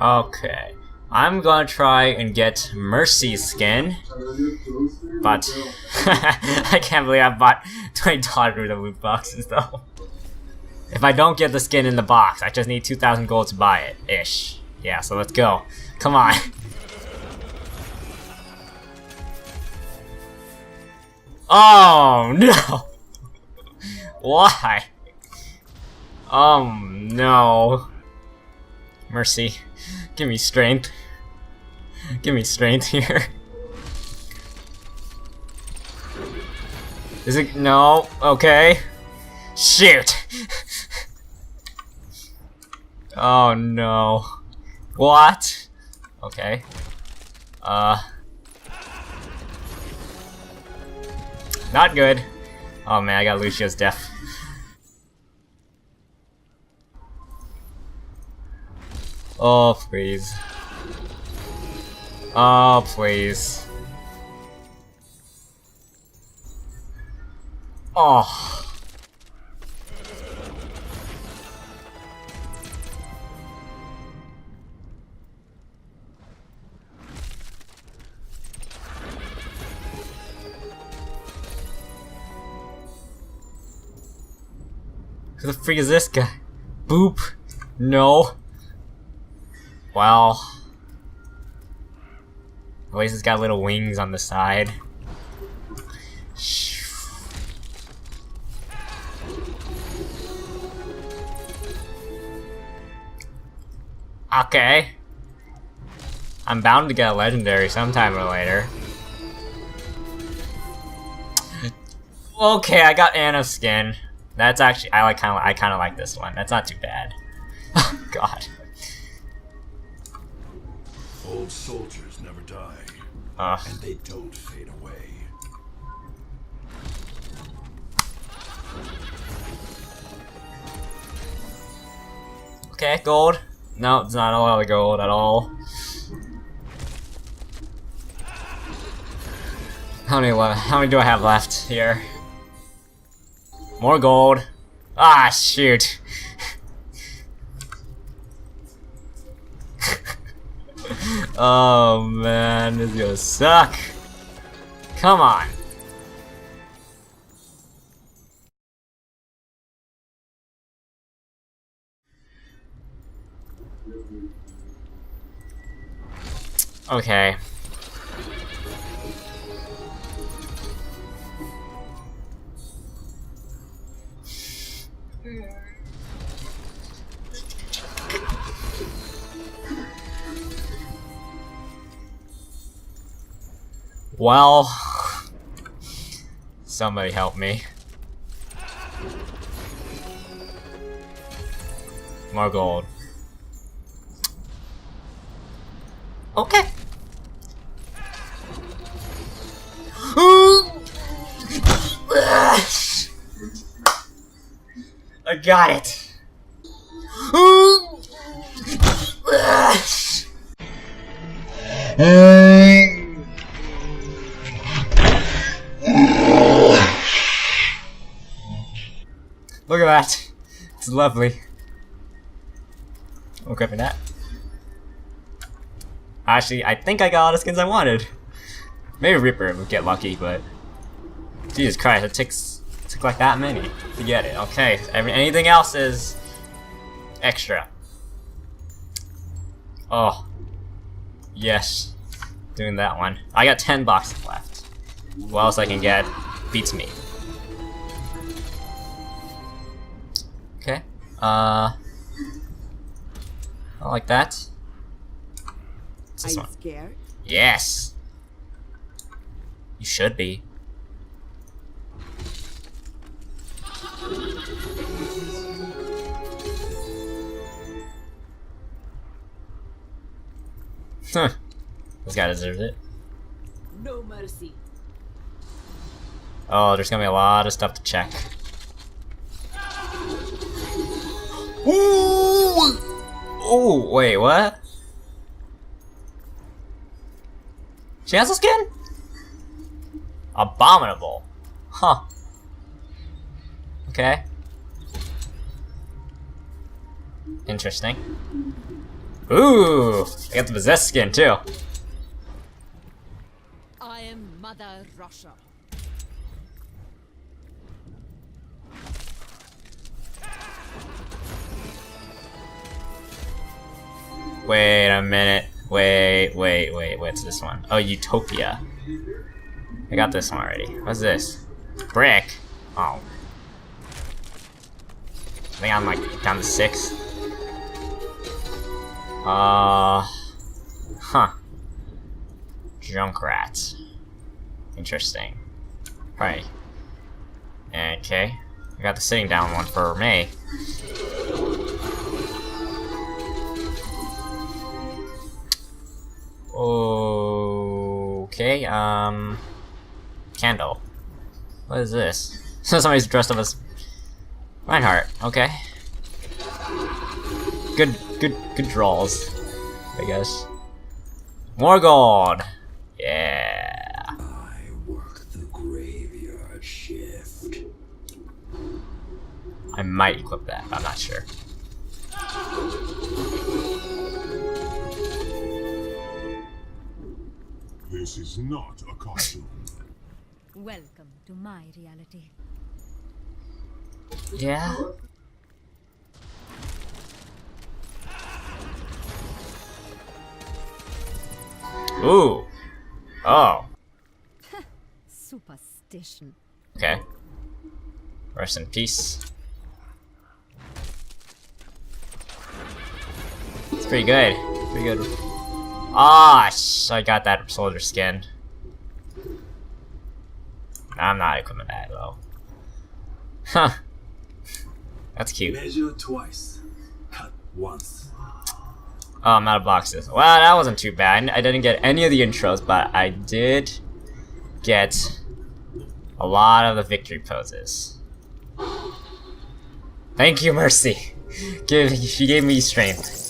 Okay. I'm gonna try and get Mercy's skin. But I can't believe I bought $20 worth of loot boxes though. If I don't get the skin in the box, I just need 2,000 gold to buy it. Ish. Yeah, so let's go. Come on. Oh no! Why? No. Mercy. Give me strength. Give me strength here. Is it? No. Okay. Shoot! Oh no. What? Okay. Not good. Oh man, I got Lucio's death. Oh, please. Oh, please. Oh. Who the freak is this guy? Boop. No. Well. At least it's got little wings on the side. Okay. I'm bound to get a legendary sometime or later. Okay, I got Anna's skin. That's actually I kind of like this one. That's not too bad. Oh God. Old soldiers never die, and they don't fade away. Okay, gold. No, it's not a lot of gold at all. How many do I have left here? More gold. Ah, shoot. Oh man, this is gonna suck. Come on. Okay. Well, somebody help me. More gold. Okay. I got it. Look at that. It's lovely. I'm equipping that. Actually, I think I got all the skins I wanted. Maybe Ripper would get lucky, but Jesus Christ, it took like that many to get it. Okay, anything else is extra. Oh, yes, doing that one. I got 10 boxes left. What else I can get beats me. Okay, I like that. What's this Are you one? scared? Yes. You should be. Huh. This guy deserves it. No mercy. Oh, there's gonna be a lot of stuff to check. Ooh! Oh, wait, what? She has a skin? Abominable. Huh. Okay. Interesting. Ooh, I got the possessed skin too. I am Mother Russia. Wait a minute. Wait, what's this one? Oh, Utopia. I got this one already. What's this? Brick? Oh. I think I'm like down to 6. Huh. Junkrat. Interesting. Right. Okay. I got the sitting down one for May. Okay, candle. What is this? So somebody's dressed up as Reinhardt. Okay. Good draws, I guess. More gold. Yeah. I work the graveyard shift. I might equip that, but I'm not sure. This is not a costume. Welcome to my reality. Yeah. Ooh. Oh. Superstition. Okay. Rest in peace. It's pretty good. Pretty good. Ah, I got that soldier skin. I'm not equipping that though. Huh. That's cute. Measure twice, cut once. Oh, I'm out of boxes. Well, that wasn't too bad. I didn't get any of the intros, but I did get a lot of the victory poses. Thank you, Mercy. She gave me strength.